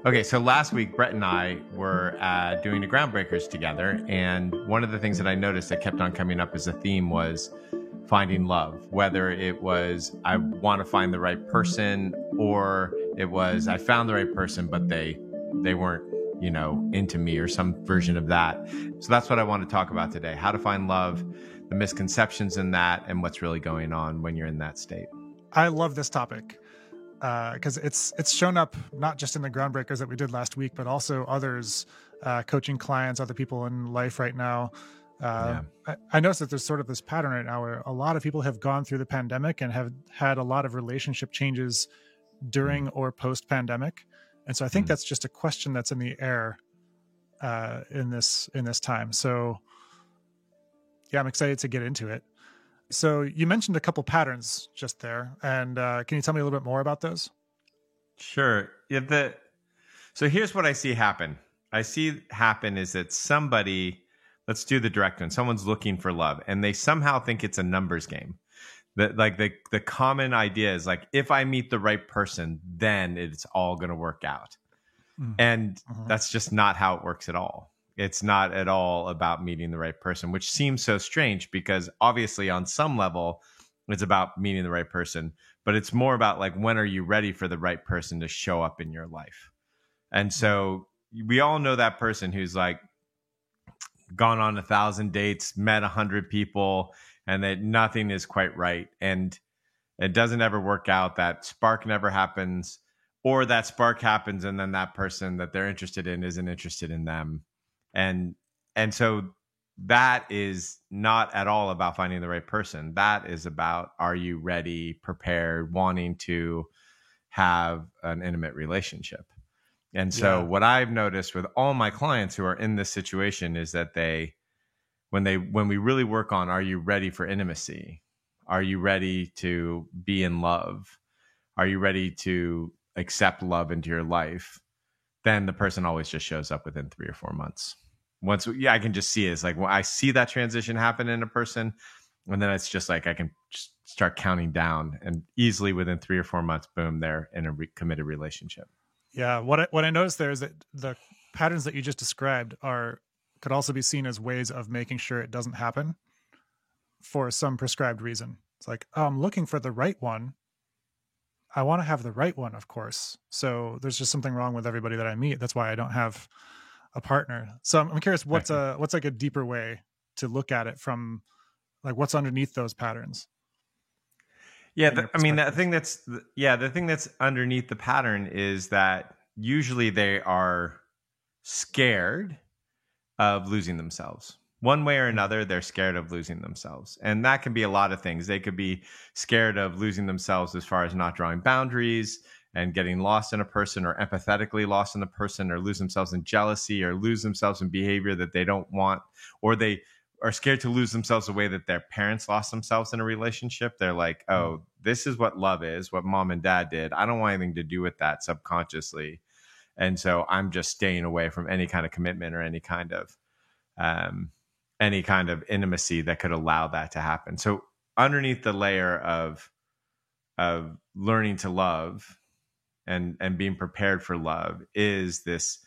Okay, so last week, Brett and I were doing the Groundbreakers together. And one of the things that I noticed that kept on coming up as a theme was finding love, whether it was I want to find the right person, or it was I found the right person, but they weren't, into me, or some version of that. So that's what I want to talk about today: how to find love, the misconceptions in that, and what's really going on when you're in that state. I love this topic because it's shown up not just in the Groundbreakers that we did last week, but also others, coaching clients, other people in life right now. I noticed that there's sort of this pattern right now where a lot of people have gone through the pandemic and have had a lot of relationship changes during or post-pandemic. And so I think that's just a question that's in the air in this time. So yeah, I'm excited to get into it. So you mentioned a couple patterns just there, and can you tell me a little bit more about those? Sure. Yeah, so here's what I see happen. I see happen is that somebody, let's do the direct one. Someone's looking for love, and they somehow think it's a numbers game. That like the common idea is like, if I meet the right person, then it's all going to work out. And that's just not how it works at all. It's not at all about meeting the right person, which seems so strange because obviously on some level it's about meeting the right person, but it's more about like, when are you ready for the right person to show up in your life? And so we all know that person who's like gone on 1,000 dates, met 100 people, and that nothing is quite right. And it doesn't ever work out. That spark never happens, or that spark happens and then that person that they're interested in isn't interested in them. And so that is not at all about finding the right person. That is about, are you ready, prepared, wanting to have an intimate relationship? And so what I've noticed with all my clients who are in this situation is that when we really work on, are you ready for intimacy? Are you ready to be in love? Are you ready to accept love into your life? Then the person always just shows up within 3 or 4 months. I can just see it. It's like when I see that transition happen in a person, and then it's just like I can just start counting down, and easily within 3 or 4 months, boom, they're in a committed relationship. Yeah, what I noticed there is that the patterns that you just described could also be seen as ways of making sure it doesn't happen for some prescribed reason. It's like, oh, I'm looking for the right one. I want to have the right one, of course. So there's just something wrong with everybody that I meet. That's why I don't have a partner. So I'm curious, what's like a deeper way to look at it from, like, what's underneath those patterns? Yeah, the thing that's underneath the pattern is that usually they are scared of losing themselves. One way or another, they're scared of losing themselves. And that can be a lot of things. They could be scared of losing themselves as far as not drawing boundaries and getting lost in a person, or empathetically lost in a person, or lose themselves in jealousy, or lose themselves in behavior that they don't want, or they are scared to lose themselves the way that their parents lost themselves in a relationship. They're like, oh, this is what love is, what mom and dad did. I don't want anything to do with that subconsciously. And so I'm just staying away from any kind of commitment or any kind of intimacy that could allow that to happen. So underneath the layer of learning to love and being prepared for love is this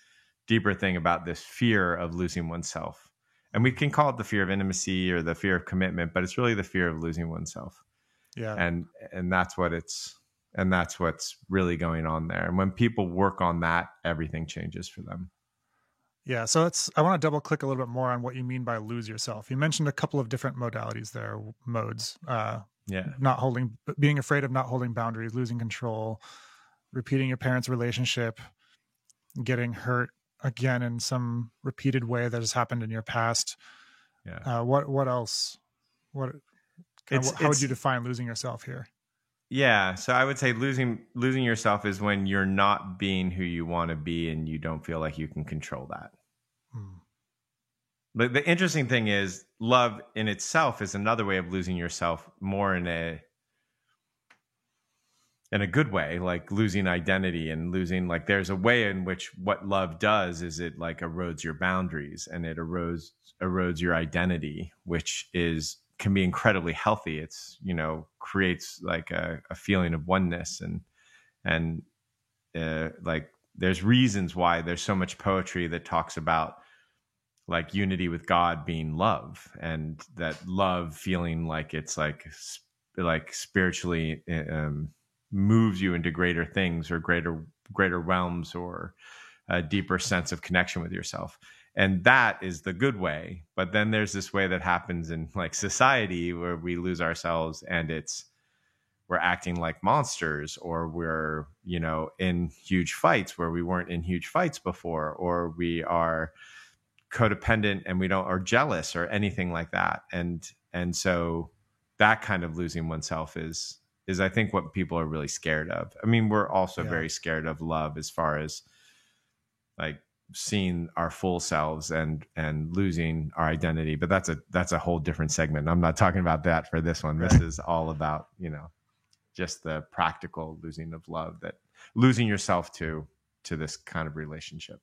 deeper thing about this fear of losing oneself. And we can call it the fear of intimacy or the fear of commitment, but it's really the fear of losing oneself. Yeah. And that's what's really going on there. And when people work on that, everything changes for them. Yeah. So I want to double click a little bit more on what you mean by lose yourself. You mentioned a couple of different modalities there, modes. Being afraid of not holding boundaries, losing control, repeating your parents' relationship, getting hurt again in some repeated way that has happened in your past. Yeah. What else? How would you define losing yourself here? Yeah. So I would say losing yourself is when you're not being who you want to be and you don't feel like you can control that. But the interesting thing is, love in itself is another way of losing yourself, more in a good way, like losing identity and losing, like, there's a way in which what love does is it like erodes your boundaries and it erodes your identity, which can be incredibly healthy. It's, creates like a feeling of oneness and like there's reasons why there's so much poetry that talks about like unity with God being love, and that love feeling like it's like spiritually moves you into greater things or greater realms, or a deeper sense of connection with yourself. And that is the good way. But then there's this way that happens in like society where we lose ourselves, and we're acting like monsters, or we're, in huge fights where we weren't in huge fights before, or we are codependent and we don't, or jealous or anything like that. And so that kind of losing oneself is I think what people are really scared of. I mean, we're also very scared of love, as far as like seeing our full selves and losing our identity. But that's a whole different segment. I'm not talking about that for this one. Right. This is all about, just the practical losing of love, that losing yourself to this kind of relationship.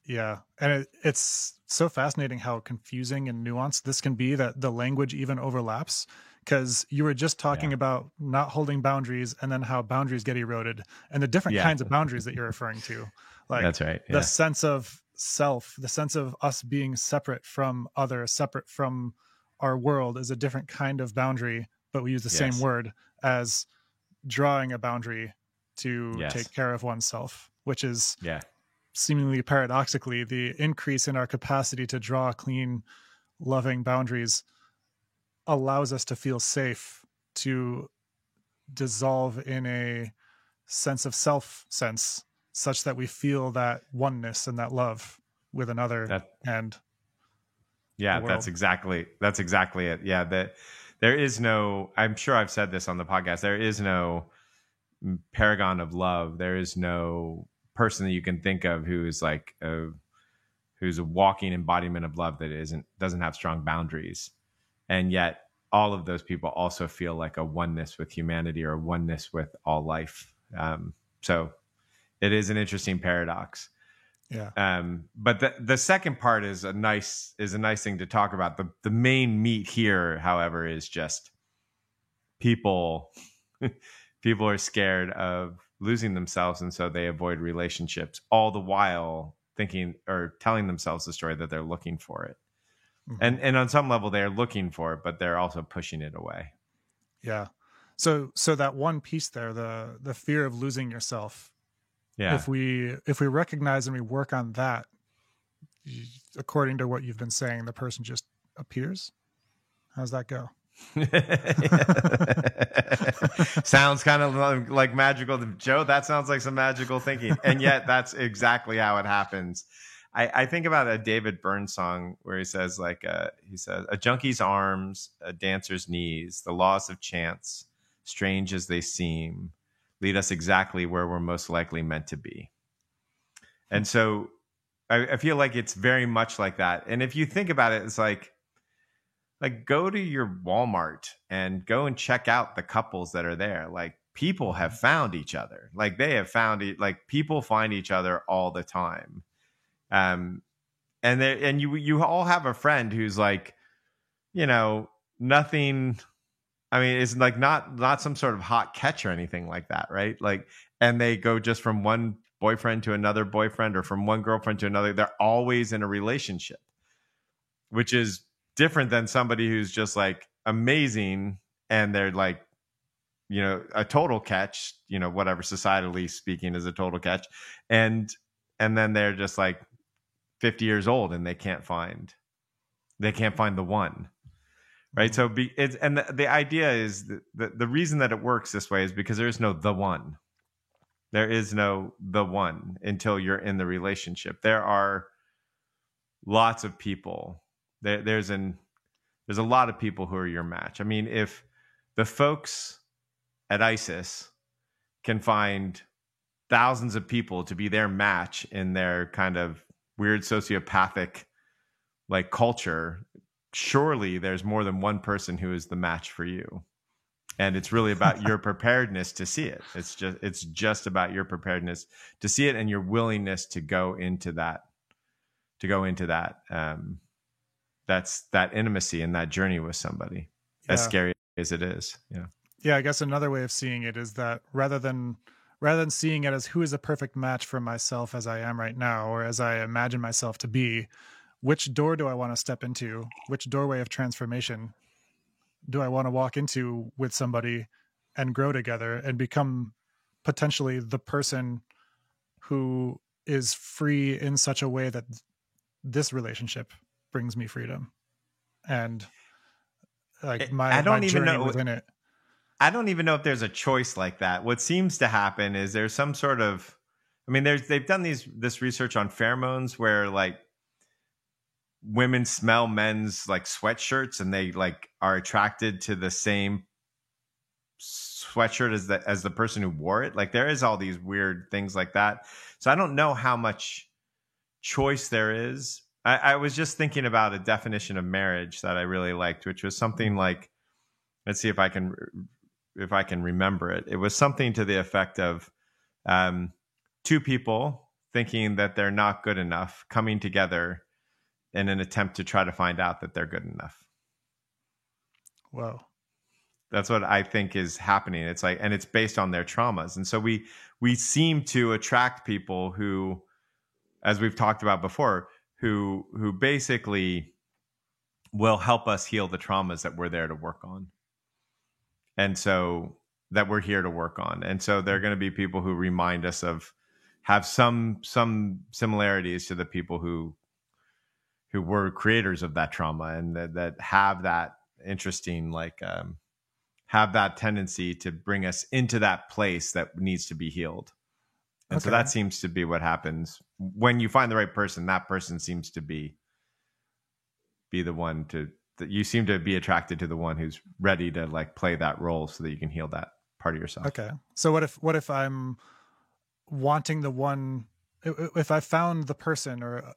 Yeah. And it's so fascinating how confusing and nuanced this can be, that the language even overlaps, because you were just talking about not holding boundaries, and then how boundaries get eroded, and the different kinds of boundaries that you're referring to. Like, that's right. Yeah. The sense of self, the sense of us being separate from others, separate from our world, is a different kind of boundary, but we use the same word as drawing a boundary to take care of oneself, which is seemingly paradoxically the increase in our capacity to draw clean, loving boundaries allows us to feel safe, to dissolve in a sense of self sense, such that we feel that oneness and that love with another. That's exactly it. Yeah. That there is no, I'm sure I've said this on the podcast, there is no paragon of love. There is no person that you can think of who is like who's a walking embodiment of love that doesn't have strong boundaries. And yet all of those people also feel like a oneness with humanity, or a oneness with all life. So it is an interesting paradox. Yeah. But the second part is a nice thing to talk about. The main meat here, however, is just people are scared of losing themselves, and so they avoid relationships, all the while thinking or telling themselves the story that they're looking for it. Mm-hmm. And on some level they're looking for it, but they're also pushing it away. Yeah. So that one piece there, the fear of losing yourself. Yeah. If we recognize and we work on that, according to what you've been saying, the person just appears. How's that go? Sounds kind of like magical. Joe, that sounds like some magical thinking. And yet that's exactly how it happens. I think about a David Byrne song where he says a junkie's arms, a dancer's knees, the laws of chance, strange as they seem, lead us exactly where we're most likely meant to be. And so I feel like it's very much like that. And if you think about it, it's like go to your Walmart and go and check out the couples that are there. Like, people have found each other. Like, they have found it. Like, people find each other all the time. And you all have a friend who's like, nothing. I mean, it's like not some sort of hot catch or anything like that, right? Like, and they go just from one boyfriend to another boyfriend, or from one girlfriend to another. They're always in a relationship, which is different than somebody who's just like amazing and they're like, a total catch, whatever societally speaking is a total catch. And then they're just like 50 years old and they can't find the one. Right. So the idea is the reason that it works this way is because there is no the one. There is no the one until you're in the relationship. There are lots of people. There's a lot of people who are your match. I mean, if the folks at ISIS can find thousands of people to be their match in their kind of weird sociopathic like culture, surely there's more than one person who is the match for you. And it's really about your preparedness to see it. It's just about your preparedness to see it and your willingness to go into that. That's that intimacy and that journey with somebody, as scary as it is. Yeah. Yeah. I guess another way of seeing it is that rather than rather than seeing it as who is a perfect match for myself as I am right now, or as I imagine myself to be, which door do I want to step into? Which doorway of transformation do I want to walk into with somebody and grow together and become potentially the person who is free in such a way that this relationship brings me freedom, and like I my don't even journey know. within it. I don't even know if there's a choice like that. What seems to happen is there's some sort of, I mean, they've done this research on pheromones where like women smell men's like sweatshirts and they like are attracted to the same sweatshirt as the person who wore it. Like there is all these weird things like that. So I don't know how much choice there is. I was just thinking about a definition of marriage that I really liked, which was something like, let's see if I can remember it. It was something to the effect of two people thinking that they're not good enough coming together in an attempt to try to find out that they're good enough. Whoa. That's what I think is happening. It's like, and it's based on their traumas. And so we seem to attract people who, as we've talked about before, who basically will help us heal the traumas that we're there to work on. And so that we're here to work on. And so they're going to be people who remind us of, have some similarities to the people who were creators of that trauma, and that have that interesting, like, have that tendency to bring us into that place that needs to be healed. And so that seems to be what happens when you find the right person. That person seems to be the one that you seem to be attracted to, the one who's ready to like play that role so that you can heal that part of yourself. Okay. So what if I'm wanting the one, if I found the person or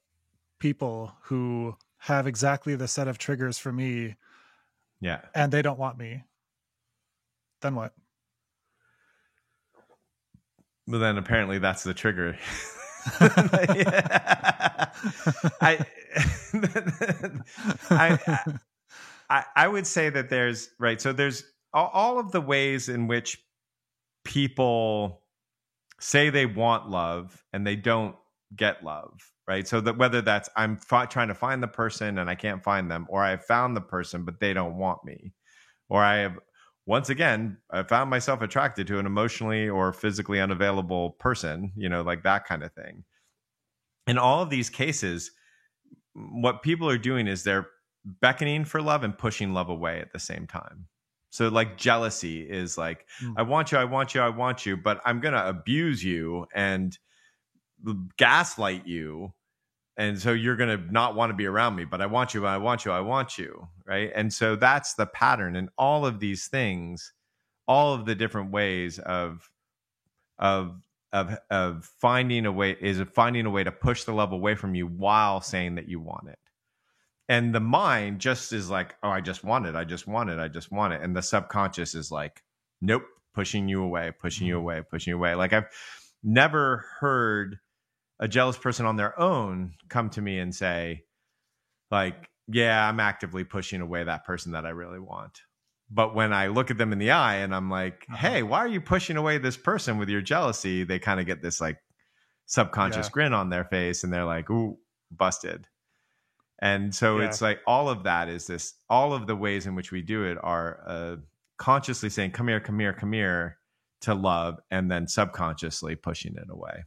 people who have exactly the set of triggers for me, yeah, and they don't want me, then what? Well, then apparently that's the trigger. I would say that there's right. So there's all of the ways in which people say they want love and they don't get love, right? So that whether that's I'm trying to find the person and I can't find them, or I found the person but they don't want me, or I have, once again, I found myself attracted to an emotionally or physically unavailable person, like that kind of thing. In all of these cases, what people are doing is they're beckoning for love and pushing love away at the same time. So like jealousy is like, I want you, I want you, I want you, but I'm going to abuse you and gaslight you. And so you're going to not want to be around me, but I want you, I want you, I want you. Right. And so that's the pattern. And all of these things, all of the different ways of finding a way to push the love away from you while saying that you want it. And the mind just is like, oh, I just want it. I just want it. I just want it. And the subconscious is like, nope, pushing you away, pushing you away, pushing you away. Like I've never heard a jealous person on their own come to me and say, like, yeah, I'm actively pushing away that person that I really want. But when I look at them in the eye and I'm like, hey, why are you pushing away this person with your jealousy? They kind of get this like subconscious grin on their face and they're like, ooh, busted. And so it's like all of that is this, all of the ways in which we do it are consciously saying, come here, come here, come here to love, and then subconsciously pushing it away.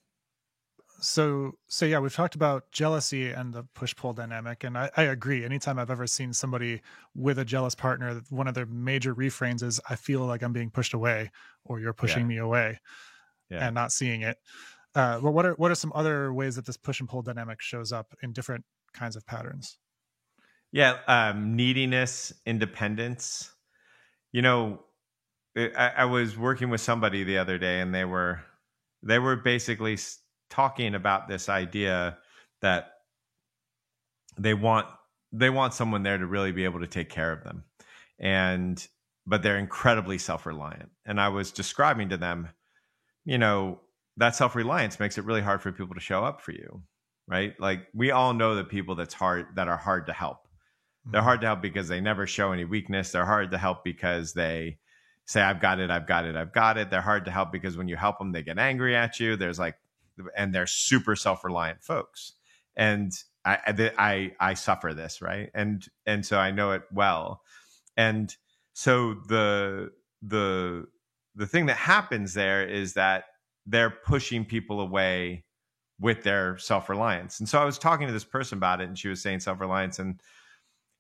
So yeah, we've talked about jealousy and the push-pull dynamic, and I agree. Anytime I've ever seen somebody with a jealous partner, one of their major refrains is, I feel like I'm being pushed away, or you're pushing me away, and not seeing it. But what are some other ways that this push and pull dynamic shows up in different kinds of patterns? Yeah, neediness, independence. I was working with somebody the other day, and they were basically talking about this idea that they want someone there to really be able to take care of them, but they're incredibly self-reliant. And I was describing to them, that self-reliance makes it really hard for people to show up for you, right? Like we all know the people that are hard to help. They're hard to help because they never show any weakness. They're hard to help because they say, I've got it, I've got it, I've got it. They're hard to help because when you help them, they get angry at you. And they're super self-reliant folks. And I suffer this, right? And so I know it well. And so the thing that happens there is that they're pushing people away with their self-reliance. And so I was talking to this person about it, and she was saying self-reliance. And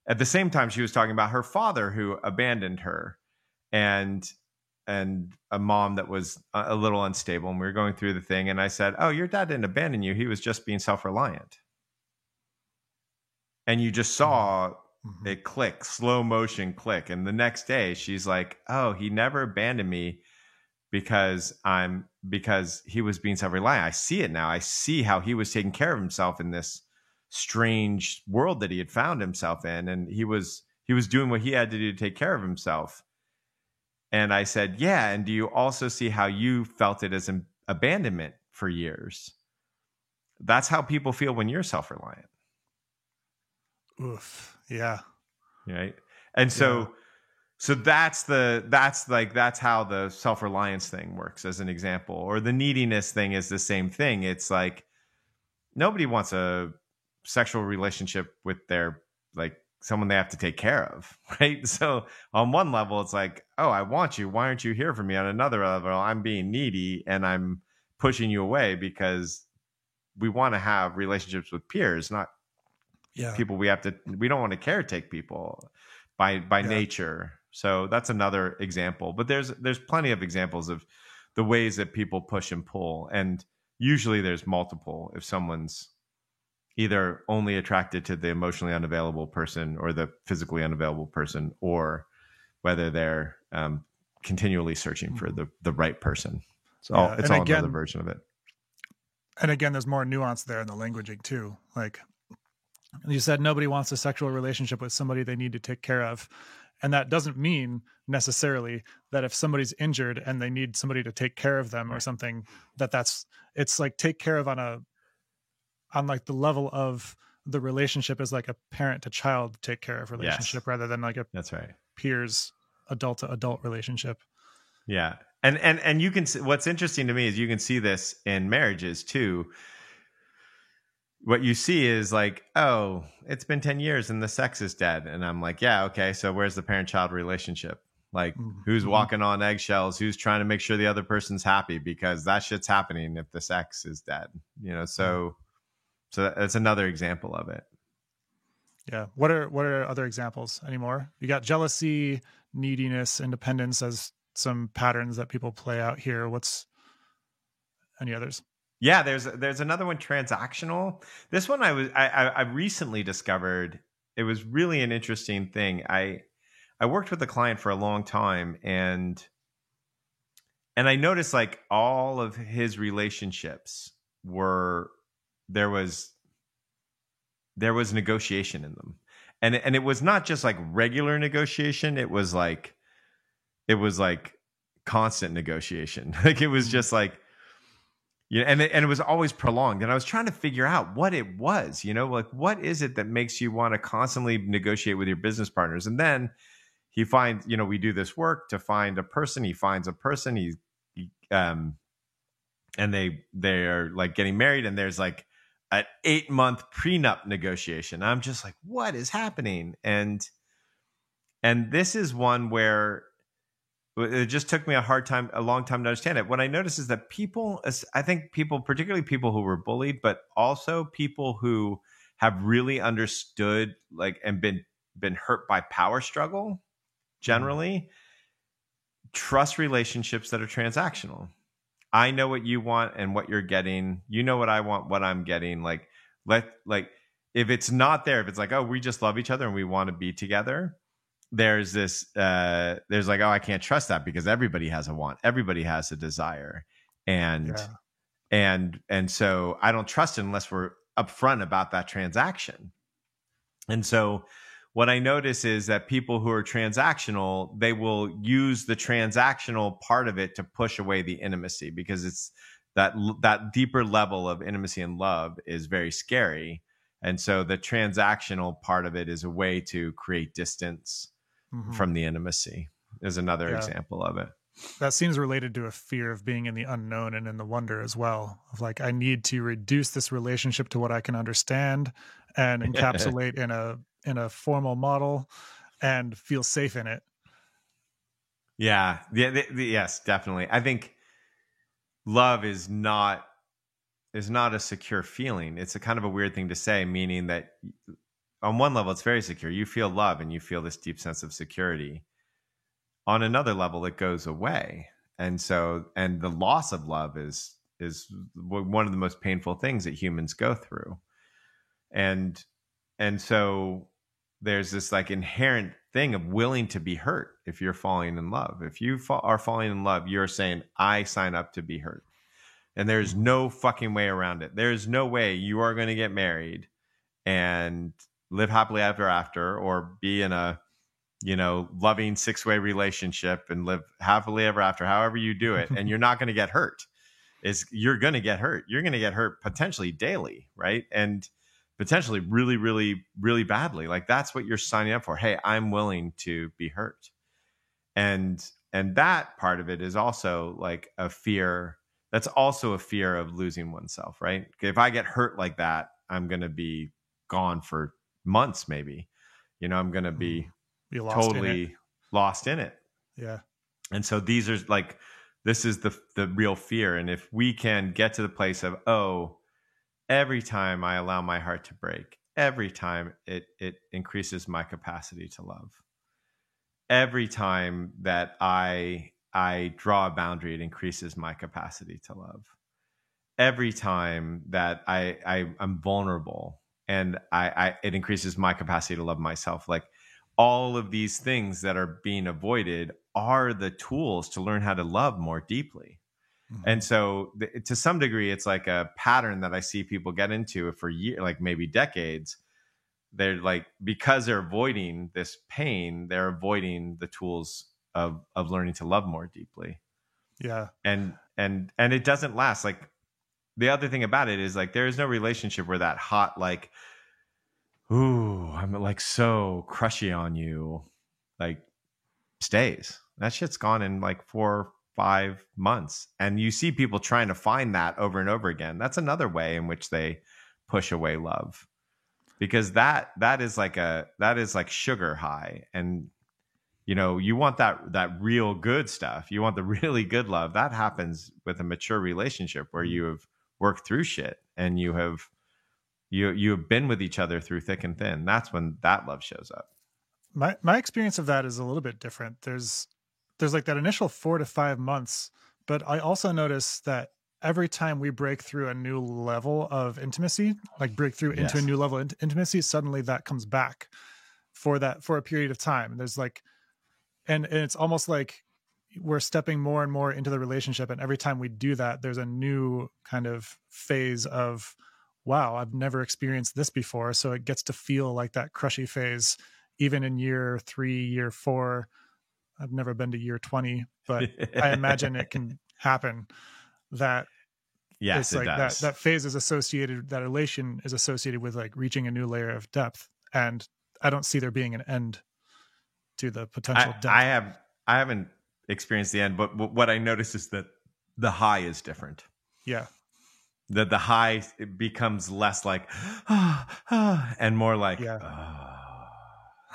at the same time, she was talking about her father who abandoned her, and a mom that was a little unstable. And we were going through the thing. And I said, oh, your dad didn't abandon you. He was just being self-reliant. And you just saw it click, slow motion click. And the next day she's like, oh, he never abandoned me because he was being self-reliant. I see it now. I see how he was taking care of himself in this strange world that he had found himself in. And he was doing what he had to do to take care of himself. And I said, yeah. And do you also see how you felt it as an abandonment for years? That's how people feel when you're self-reliant. Oof. Yeah. Right. And so that's how the self-reliance thing works as an example. Or the neediness thing is the same thing. It's like nobody wants a sexual relationship with their someone they have to take care of, right? So on one level, it's like, oh, I want you. Why aren't you here for me? On another level, I'm being needy and I'm pushing you away because we want to have relationships with peers, not people we don't want to caretake people by nature. So that's another example. But there's plenty of examples of the ways that people push and pull. And usually there's multiple. If someone's either only attracted to the emotionally unavailable person or the physically unavailable person, or whether they're continually searching for the right person. So it's all another version of it. And again, there's more nuance there in the languaging too. Like you said, nobody wants a sexual relationship with somebody they need to take care of. And that doesn't mean necessarily that if somebody's injured and they need somebody to take care of them or something, it's like take care of on like the level of the relationship is like a parent to child take care of relationship rather than like that's right, peers adult to adult relationship. Yeah. And you can see, what's interesting to me is you can see this in marriages too. What you see is like, oh, it's been 10 years and the sex is dead. And I'm like, yeah, okay. So where's the parent-child relationship? Like who's walking on eggshells? Who's trying to make sure the other person's happy? Because that shit's happening if the sex is dead, so that's another example of it. Yeah. What are other examples anymore? You got jealousy, neediness, independence as some patterns that people play out here. What's any others? Yeah, there's another one, transactional. This one I recently discovered. It was really an interesting thing. I worked with a client for a long time, and I noticed like all of his relationships there was negotiation in them, and it was not just like regular negotiation. It was like constant negotiation. Like it was just like. Yeah, and it was always prolonged. And I was trying to figure out what it was, like what is it that makes you want to constantly negotiate with your business partners? And then he finds, we do this work to find a person. He finds a person. And they're like getting married, and there's like an 8-month prenup negotiation. I'm just like, what is happening? And this is one where. It just took me a long time to understand it. What I noticed is that particularly people who were bullied, but also people who have really understood and been hurt by power struggle, generally trust relationships that are transactional. I know what you want and what you're getting. You know what I want, what I'm getting. If it's not there, if it's like, oh, we just love each other and we want to be together. There's this, there's like, oh, I can't trust that because everybody has a want. Everybody has a desire. And so I don't trust it unless we're upfront about that transaction. And so what I notice is that people who are transactional, they will use the transactional part of it to push away the intimacy, because it's that deeper level of intimacy and love is very scary. And so the transactional part of it is a way to create distance from the intimacy. is another Yeah. example of it. That seems related to a fear of being in the unknown and in the wonder as well. Of like, I need to reduce this relationship to what I can understand and encapsulate in a formal model and feel safe in it. Yeah. Yes, definitely. I think love is not a secure feeling. It's a kind of a weird thing to say, meaning that on one level it's very secure. You feel love and you feel this deep sense of security. On another level, it goes away. And the loss of love is one of the most painful things that humans go through. And so there's this like inherent thing of willing to be hurt if you're falling in love. If you are falling in love, you're saying, I sign up to be hurt. And there's no fucking way around it. There's no way you are going to get married and live happily ever after, or be in a, loving 6-way relationship and live happily ever after, however you do it. And you're not going to get hurt. You're going to get hurt. You're going to get hurt potentially daily, right? And potentially really, really, really badly. Like that's what you're signing up for. Hey, I'm willing to be hurt. And that part of it is also like a fear. That's also a fear of losing oneself, right? If I get hurt like that, I'm going to be gone for months, maybe. I'm going to be totally lost in it. Yeah. And so this is the real fear. And if we can get to the place of, every time I allow my heart to break, every time it increases my capacity to love. Every time that I draw a boundary, it increases my capacity to love. Every time that I'm vulnerable and it increases my capacity to love myself. Like all of these things that are being avoided are the tools to learn how to love more deeply. Mm-hmm. And so to some degree, it's like a pattern that I see people get into for years, like maybe decades. They're like, because they're avoiding this pain, they're avoiding the tools of learning to love more deeply. Yeah. And it doesn't last. Like the other thing about it is like, there is no relationship where that hot, like, ooh, I'm like so crushy on you, like stays. That shit's gone in like 4 or 5 months. And you see people trying to find that over and over again. That's another way in which they push away love. Because that is like sugar high. And you want that real good stuff. You want the really good love. That happens with a mature relationship where you have worked through shit and you have been with each other through thick and thin. That's when that love shows up. My experience of that is a little bit different. There's like that initial 4 to 5 months, but I also notice that every time we break through a new level of intimacy, like break through into a new level of intimacy, suddenly that comes back for a period of time. There's like, and it's almost like we're stepping more and more into the relationship. And every time we do that, there's a new kind of phase of, wow, I've never experienced this before. So it gets to feel like that crushy phase, even in year 3, year 4. I've never been to year 20, but I imagine it can happen. That yes, it's like it does. that phase is associated, that elation is associated with like reaching a new layer of depth. And I don't see there being an end to the potential depth. I haven't experienced the end, but what I noticed is that the high is different. Yeah. That the high, it becomes less like, and more like,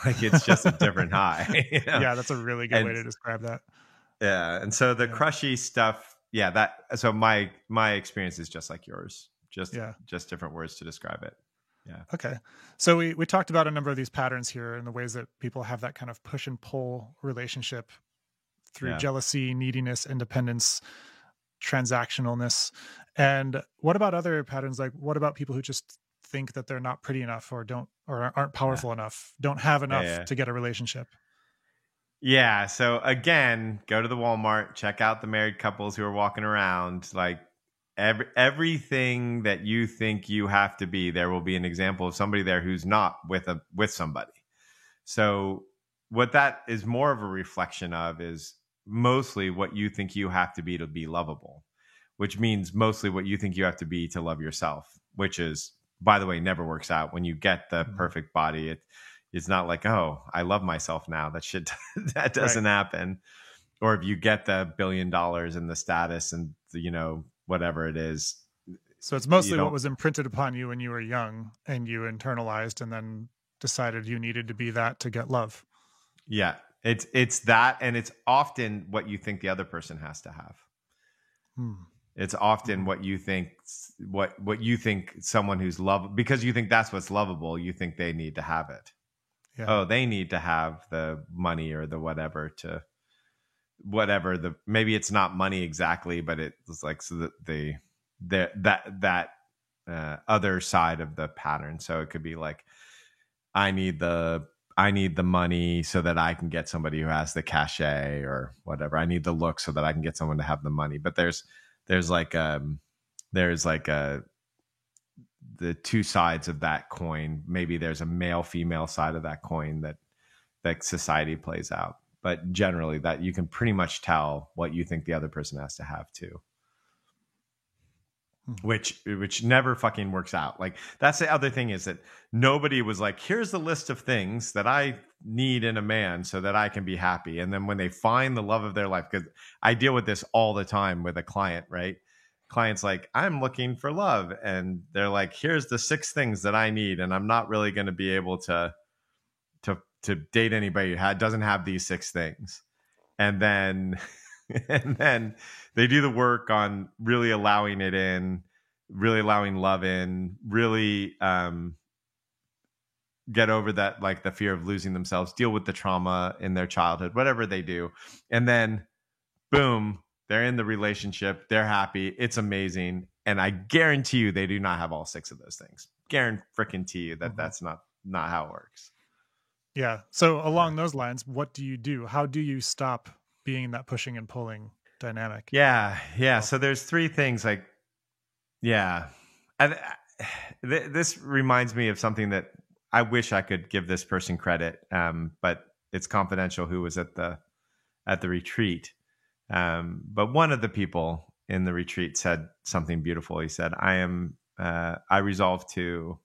like it's just a different high. Yeah, that's a really good way to describe that. Yeah. And so the crushy stuff, so my experience is just like yours, just different words to describe it. Yeah. Okay. So we talked about a number of these patterns here and the ways that people have that kind of push and pull relationship through jealousy, neediness, independence, transactionalness. And what about other patterns? Like what about people who just think that they're not pretty enough or aren't powerful enough, don't have enough to get a relationship? Yeah. So again, go to the Walmart, check out the married couples who are walking around. Like everything that you think you have to be, there will be an example of somebody there who's not with somebody. So what that is more of a reflection of is mostly what you think you have to be lovable, which means mostly what you think you have to be to love yourself, which is, by the way, never works out. When you get the perfect body, It's not like, oh, I love myself now. That shit, that doesn't Right. happen. Or if you get the $1 billion and the status and whatever it is, So it's you mostly what don't. was imprinted upon you when you were young and you internalized and then decided you needed to be that to get love. Yeah, it's that, and it's often what you think the other person has to have. It's often what you think, what you think someone who's love, because you think that's what's lovable. You think they need to have it. Yeah. Oh, they need to have the money or the whatever to whatever the, maybe it's not money exactly, but it's like, so that that other side of the pattern. So it could be like, I need the money so that I can get somebody who has the cachet or whatever. I need the look so that I can get someone to have the money. But there's the two sides of that coin. Maybe there's a male female side of that coin that society plays out. But generally, that you can pretty much tell what you think the other person has to have too. Which never fucking works out. Like, that's the other thing, is that nobody was like, here's the list of things that I need in a man so that I can be happy. And then when they find the love of their life, because I deal with this all the time with a client, right? Clients like, I'm looking for love. And they're like, here's the 6 things that I need. And I'm not really going to be able to date anybody who doesn't have these 6 things. And then and then they do the work on really allowing it in, really allowing love in, really get over that, like the fear of losing themselves, deal with the trauma in their childhood, whatever they do. And then boom, they're in the relationship, they're happy, it's amazing. And I guarantee you they do not have all 6 of those things. Guarantee you that that's not how it works. Yeah. So along those lines, what do you do? How do you stop being in that pushing and pulling dynamic? Yeah. So there's 3 things. Like, yeah, this reminds me of something that I wish I could give this person credit, but it's confidential. Who was at the retreat? But one of the people in the retreat said something beautiful. He said, I resolve to,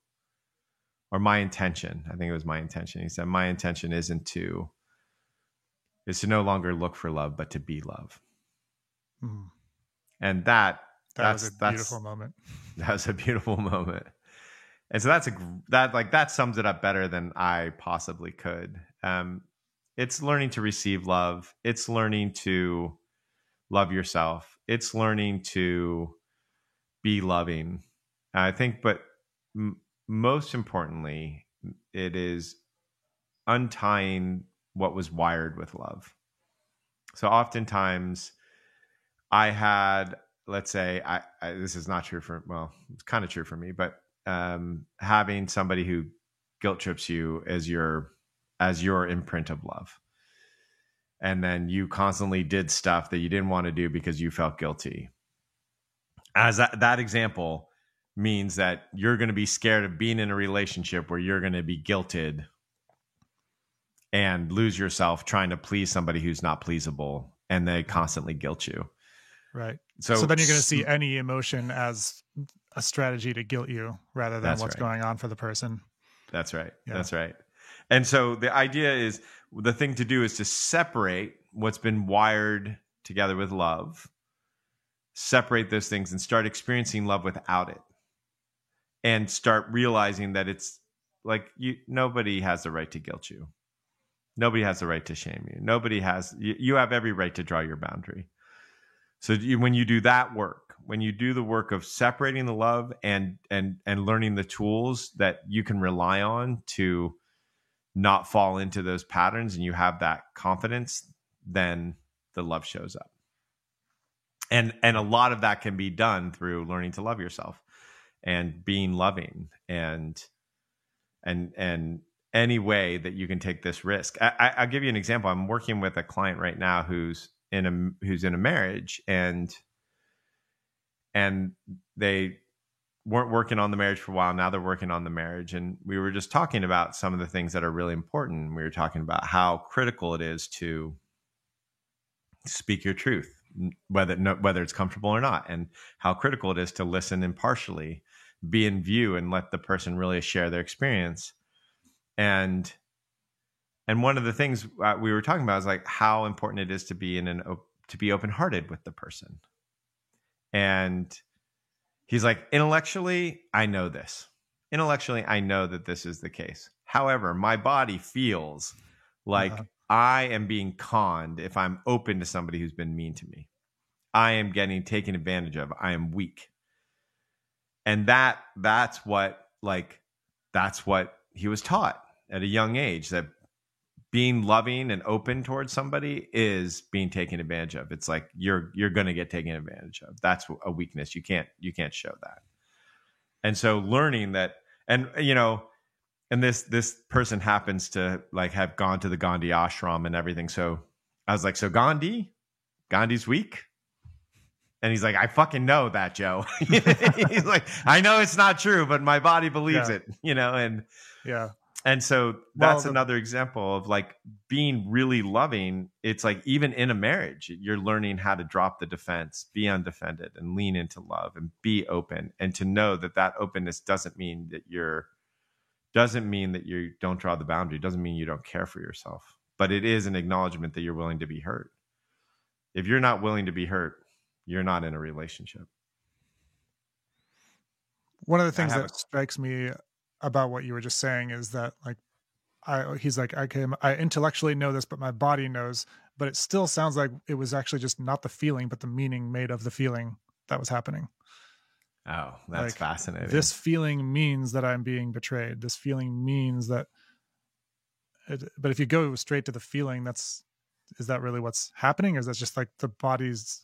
or my intention, I think it was my intention. He said, my intention is to no longer look for love, but to be love. And that was a beautiful moment. That was a beautiful moment. And so that sums it up better than I possibly could. It's learning to receive love. It's learning to love yourself. It's learning to be loving, I think. But most importantly, it is untying what was wired with love. So oftentimes I had, let's say, I this is not true for, well, it's kind of true for me, but having somebody who guilt trips you as your imprint of love. And then you constantly did stuff that you didn't want to do because you felt guilty. As that example means that you're going to be scared of being in a relationship where you're going to be guilted and lose yourself trying to please somebody who's not pleasable, and they constantly guilt you. Right. So then you're going to see any emotion as a strategy to guilt you rather than what's going on for the person. That's right. Yeah. That's right. And so the idea is, the thing to do is to separate what's been wired together with love, separate those things and start experiencing love without it. And start realizing that it's like, nobody has the right to guilt you. Nobody has the right to shame you. You have every right to draw your boundary. So when you do that work, when you do the work of separating the love and learning the tools that you can rely on to not fall into those patterns, and you have that confidence, then the love shows up. And a lot of that can be done through learning to love yourself and being loving, and any way that you can take this risk. I'll give you an example. I'm working with a client right now who's in a marriage, and they weren't working on the marriage for a while. Now they're working on the marriage. And we were just talking about some of the things that are really important. We were talking about how critical it is to speak your truth, whether it's comfortable or not, and how critical it is to listen impartially, be in view, and let the person really share their experience. And And one of the things we were talking about is like how important it is to be to be open-hearted with the person. And he's like, intellectually, I know this. Intellectually, I know that this is the case. However, my body feels like I am being conned if I'm open to somebody who's been mean to me. I am getting taken advantage of. I am weak. And that's what he was taught at a young age, that being loving and open towards somebody is being taken advantage of. It's like you're going to get taken advantage of. That's a weakness. You can't show that. And so learning that, and and this person happens to like have gone to the Gandhi ashram and everything. So I was like, so Gandhi's weak? And he's like, I fucking know that, Joe. He's like, I know it's not true, but my body believes it, and yeah. And so that's another example of like being really loving. It's like even in a marriage, you're learning how to drop the defense, be undefended, and lean into love and be open. And to know that openness doesn't mean that you don't draw the boundary. It doesn't mean you don't care for yourself, but it is an acknowledgement that you're willing to be hurt. If you're not willing to be hurt, you're not in a relationship. One of the things that strikes me about what you were just saying is that like he's like, I intellectually know this, but my body knows, but it still sounds like it was actually just not the feeling, but the meaning made of the feeling that was happening. Oh, that's fascinating. This feeling means that I'm being betrayed. This feeling means that but if you go straight to the feeling, is that really what's happening? Or is that just like the body's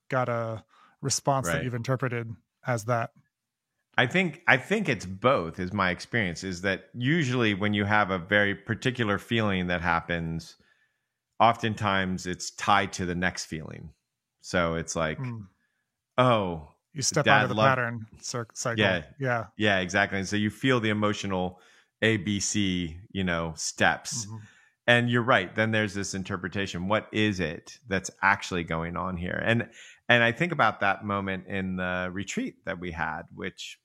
got a response that you've interpreted as that? I think it's both, is my experience, is that usually when you have a very particular feeling that happens, oftentimes it's tied to the next feeling. So it's like, oh, you step onto the pattern cycle. Yeah, exactly. And so you feel the emotional ABC, steps. Mm-hmm. And you're right. Then there's this interpretation. What is it that's actually going on here? And I think about that moment in the retreat that we had, which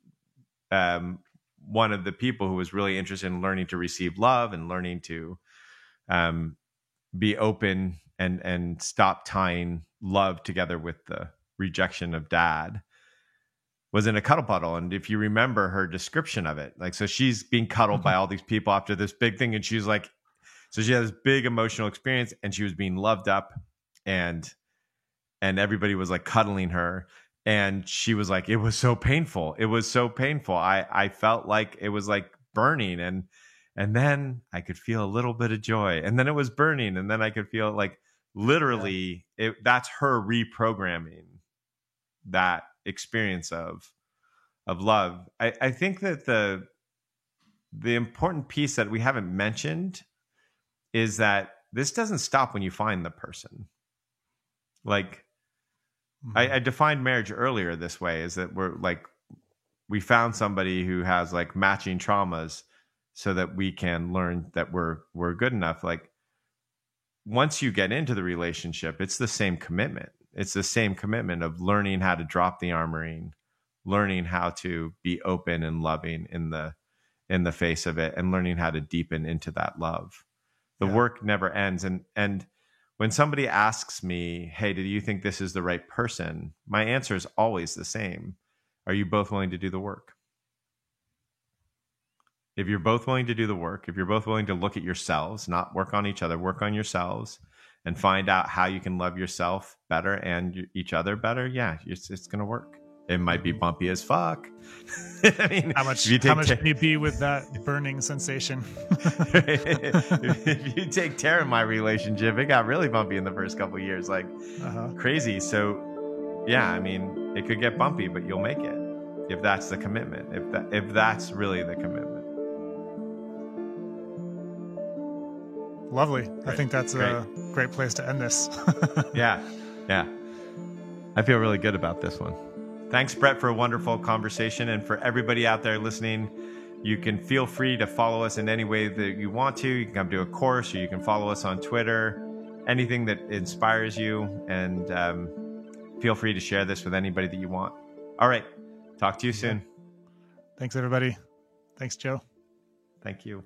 one of the people who was really interested in learning to receive love and learning to be open and stop tying love together with the rejection of dad was in a cuddle puddle. And if you remember her description of it, like, so she's being cuddled by all these people after this big thing. And she's like, so she had this big emotional experience and she was being loved up and everybody was like cuddling her. And she was like, it was so painful. It was so painful. I felt like it was like burning. And then I could feel a little bit of joy. And then it was burning. And then I could feel like literally that's her reprogramming that experience of love. I think that the important piece that we haven't mentioned is that this doesn't stop when you find the person. Like, I defined marriage earlier this way, is that we found somebody who has like matching traumas so that we can learn that we're good enough. Like, once you get into the relationship, it's the same commitment. It's the same commitment of learning how to drop the armoring, learning how to be open and loving in the face of it, and learning how to deepen into that love. The work never ends. And when somebody asks me, hey, do you think this is the right person? My answer is always the same. Are you both willing to do the work? If you're both willing to do the work, if you're both willing to look at yourselves, not work on each other, work on yourselves and find out how you can love yourself better and each other better, it's going to work. It might be bumpy as fuck. I mean, how much can you be with that burning sensation? If you take Tara in my relationship, it got really bumpy in the first couple of years, like crazy. So, I mean, it could get bumpy, but you'll make it if that's the commitment. If that's really the commitment. Lovely. Great. I think that's a great place to end this. Yeah. I feel really good about this one. Thanks, Brett, for a wonderful conversation. And for everybody out there listening, you can feel free to follow us in any way that you want to. You can come to a course, or you can follow us on Twitter, anything that inspires you. And feel free to share this with anybody that you want. All right. Talk to you soon. Thanks, everybody. Thanks, Joe. Thank you.